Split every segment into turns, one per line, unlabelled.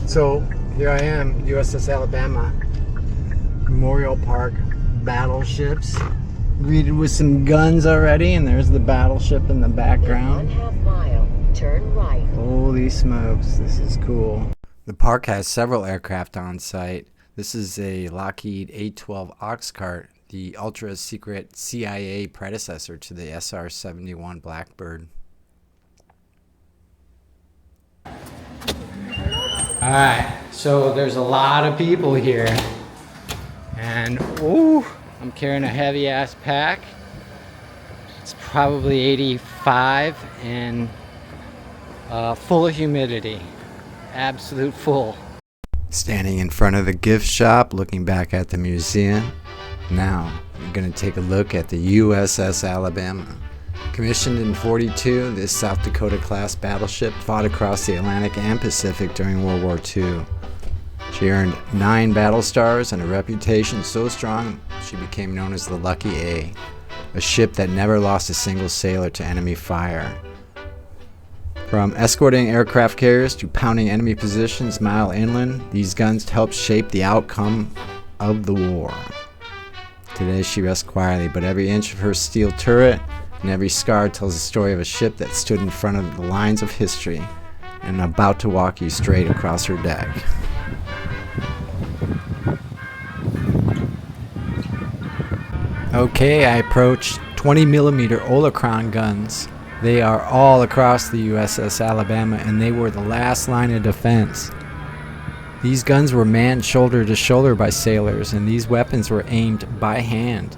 So here I am, USS Alabama, Memorial Park, battleships, greeted with some guns already, and there's the battleship in the background.
In 1/2 mile, turn right.
Holy smokes, this is cool. The park has several aircraft on site. This is a Lockheed A-12 Oxcart, the ultra-secret CIA predecessor to the SR-71 Blackbird. Alright, so there's a lot of people here, and ooh, I'm carrying a heavy ass pack. It's probably 85 and full of humidity, absolute full. Standing in front of the gift shop looking back at the museum. Now we're going to take a look at the USS Alabama. Commissioned in '42, this South Dakota class battleship fought across the Atlantic and Pacific during World War II. She earned 9 battle stars and a reputation so strong she became known as the Lucky A ship that never lost a single sailor to enemy fire. From escorting aircraft carriers to pounding enemy positions mile inland, these guns helped shape the outcome of the war. Today she rests quietly, but every inch of her steel turret and every scar tells the story of a ship that stood in front of the lines of history and about to walk you straight across her deck. Okay, I approached 20mm Olicron guns. They are all across the USS Alabama, and they were the last line of defense. These guns were manned shoulder to shoulder by sailors, and these weapons were aimed by hand.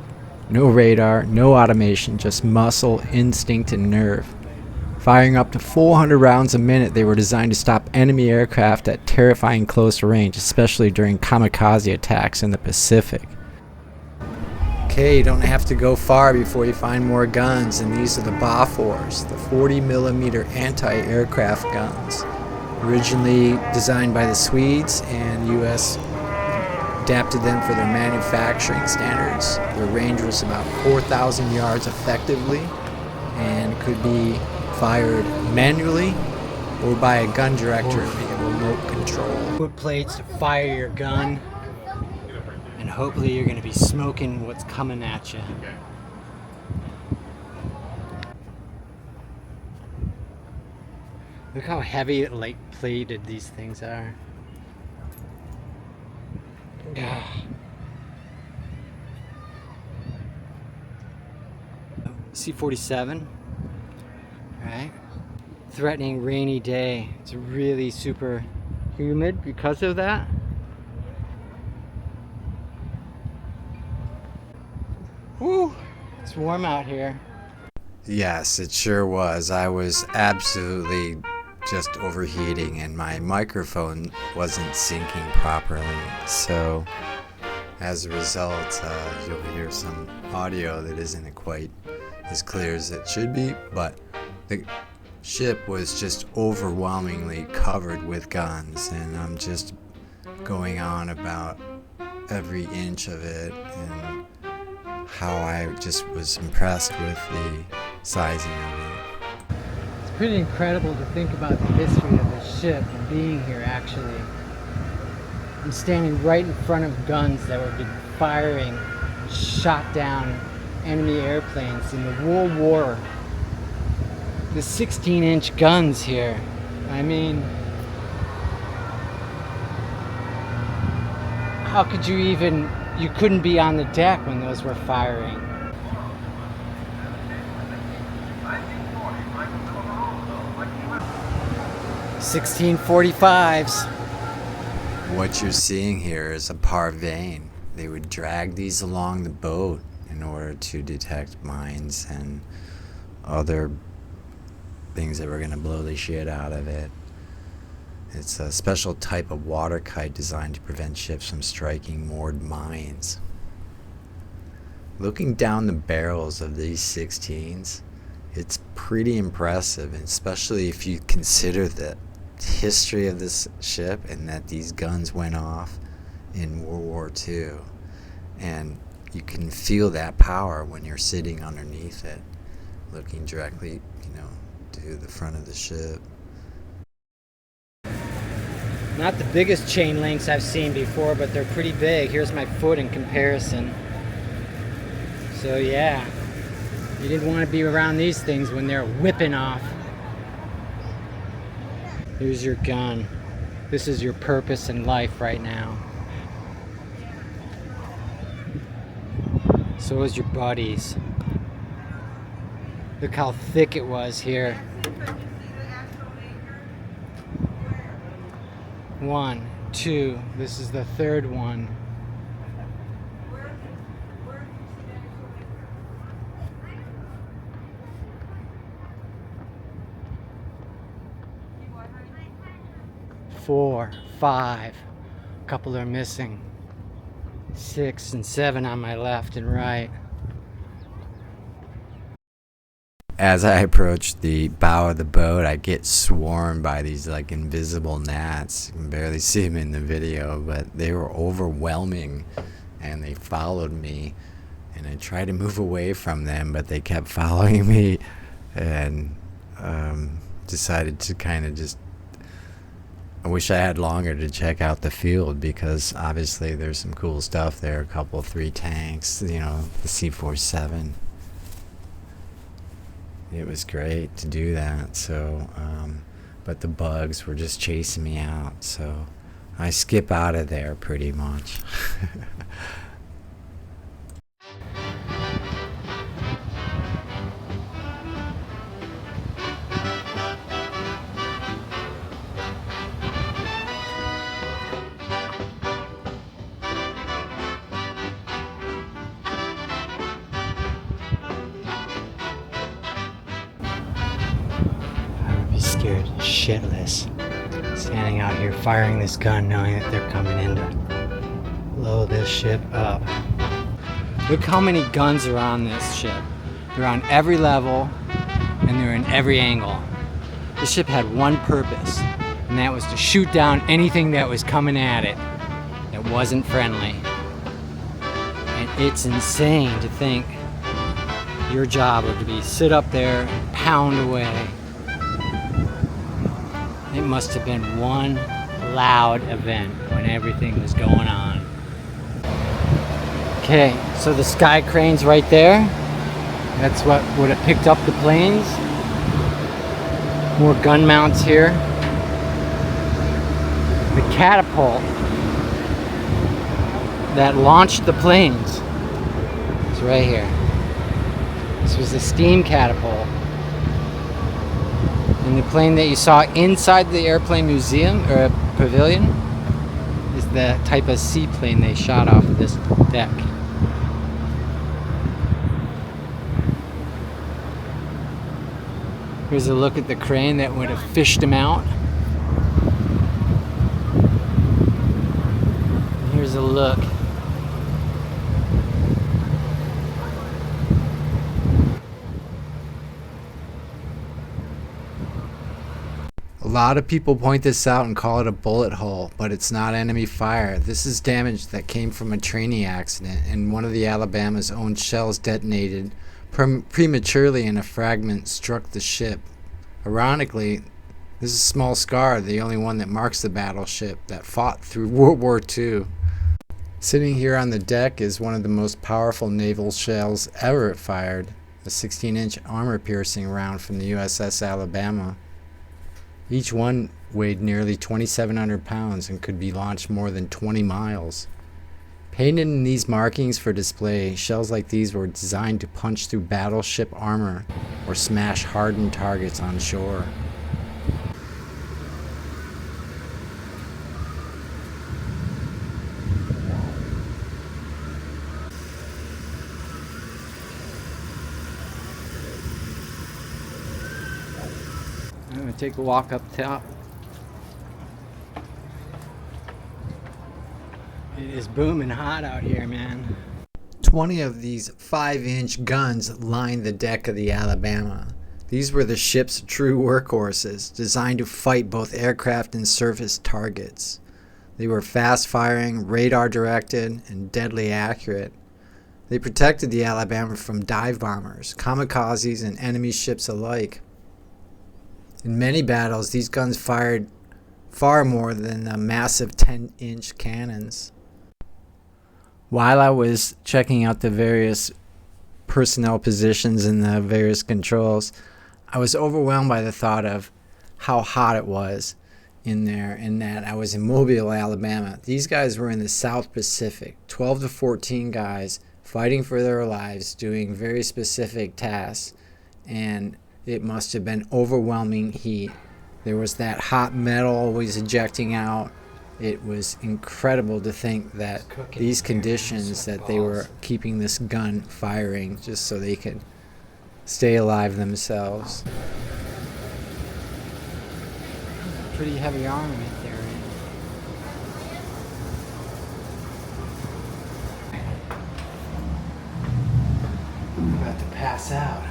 No radar, no automation, just muscle, instinct, and nerve. Firing up to 400 rounds a minute, they were designed to stop enemy aircraft at terrifying close range, especially during kamikaze attacks in the Pacific. Okay, you don't have to go far before you find more guns, and these are the Bofors, the 40mm anti-aircraft guns. Originally designed by the Swedes, and the U.S. adapted them for their manufacturing standards. Their range was about 4,000 yards effectively and could be fired manually or by a gun director via remote control. Put plates to fire your gun, and hopefully you're going to be smoking what's coming at you. Look how heavy, light plated these things are. C-47. Right. Threatening rainy day. It's really super humid because of that. Woo! It's warm out here. Yes, it sure was. I was absolutely just overheating, and my microphone wasn't syncing properly. So as a result, you'll hear some audio that isn't quite as clear as it should be, but the ship was just overwhelmingly covered with guns, and I'm just going on about every inch of it and how I just was impressed with the sizing of it. It's pretty incredible to think about the history of this ship and being here actually. I'm standing right in front of guns that were firing, shot down enemy airplanes in the World War. The 16-inch guns here. I mean, how could you even, you couldn't be on the deck when those were firing. .45s. What you're seeing here is a Paravane. They would drag these along the boat in order to detect mines and other things that were going to blow the shit out of it. It's a special type of water kite designed to prevent ships from striking moored mines. Looking down the barrels of these 16s, it's pretty impressive, especially if you consider the history of this ship and that these guns went off in World War II. And you can feel that power when you're sitting underneath it, looking directly, to the front of the ship. Not the biggest chain links I've seen before, but they're pretty big. Here's my foot in comparison. So yeah, you didn't want to be around these things when they're whipping off. Here's your gun. This is your purpose in life right now. So is your buddies. Look how thick it was here. 1, 2, this is the third one. Four, 5, a couple are missing. 6 and 7 on my left and right. As I approach the bow of the boat, I get swarmed by these like invisible gnats. You can barely see them in the video, but they were overwhelming and they followed me. And I tried to move away from them, but they kept following me, and decided to kind of just, I wish I had longer to check out the field, because obviously there's some cool stuff there. A couple, 3 tanks, you know, the C-47. It was great to do that. So, but the bugs were just chasing me out. So I skip out of there pretty much. Scared shitless, standing out here firing this gun, knowing that they're coming in to blow this ship up. Look how many guns are on this ship. They're on every level and they're in every angle. This ship had one purpose, and that was to shoot down anything that was coming at it that wasn't friendly. And it's insane to think your job would be sit up there and pound away. It must have been one loud event when everything was going on. Okay, so the sky crane's right there. That's what would have picked up the planes. More gun mounts here. The catapult that launched the planes is right here. This was a steam catapult. And the plane that you saw inside the airplane museum or pavilion is the type of seaplane they shot off of this deck. Here's a look at the crane that would have fished him out. Here's a look. A lot of people point this out and call it a bullet hole, but it's not enemy fire. This is damage that came from a training accident, and one of the Alabama's own shells detonated prematurely, and a fragment struck the ship. Ironically, this is a small scar, the only one that marks the battleship that fought through World War II. Sitting here on the deck is one of the most powerful naval shells ever fired, a 16-inch armor-piercing round from the USS Alabama. Each one weighed nearly 2,700 pounds and could be launched more than 20 miles. Painted in these markings for display, shells like these were designed to punch through battleship armor or smash hardened targets on shore. I'm gonna take a walk up top. It is booming hot out here, man. 20 of these 5-inch guns lined the deck of the Alabama. These were the ship's true workhorses, designed to fight both aircraft and surface targets. They were fast-firing, radar-directed, and deadly accurate. They protected the Alabama from dive bombers, kamikazes, and enemy ships alike. In many battles, these guns fired far more than the massive 10-inch cannons. While I was checking out the various personnel positions and the various controls, I was overwhelmed by the thought of how hot it was in there, and that I was in Mobile, Alabama. These guys were in the South Pacific, 12 to 14 guys fighting for their lives, doing very specific tasks, and it must have been overwhelming heat. There was that hot metal always ejecting out. It was incredible to think that these conditions that they were keeping this gun firing just so they could stay alive themselves. Pretty heavy armament there. I'm about to pass out.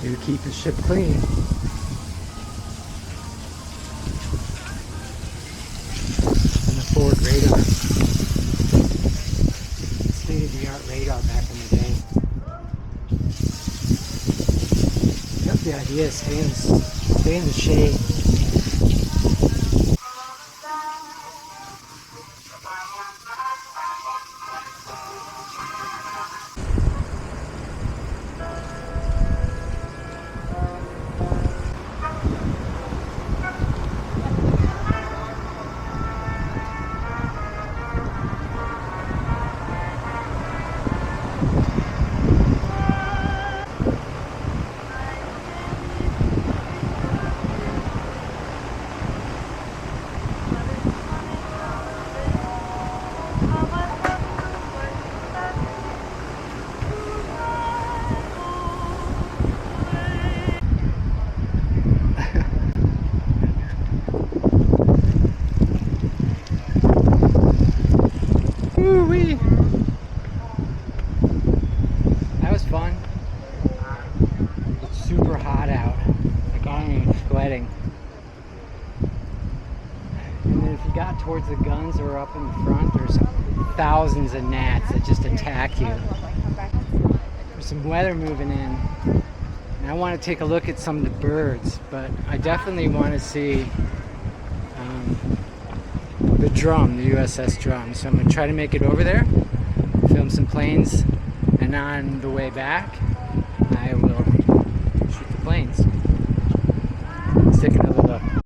You keep the ship clean. And the forward radar. State-of-the-art radar back in the day. Yep, the idea is stay in the shade. Woo-wee. That was fun. It's super hot out. Like I'm even sweating. And then if you got towards the guns that were up in the front, there's thousands of gnats that just attack you. There's some weather moving in. And I want to take a look at some of the birds, but I definitely want to see the drum, the USS drum. So I'm going to try to make it over there, film some planes, and on the way back, I will shoot the planes. Let's take another look.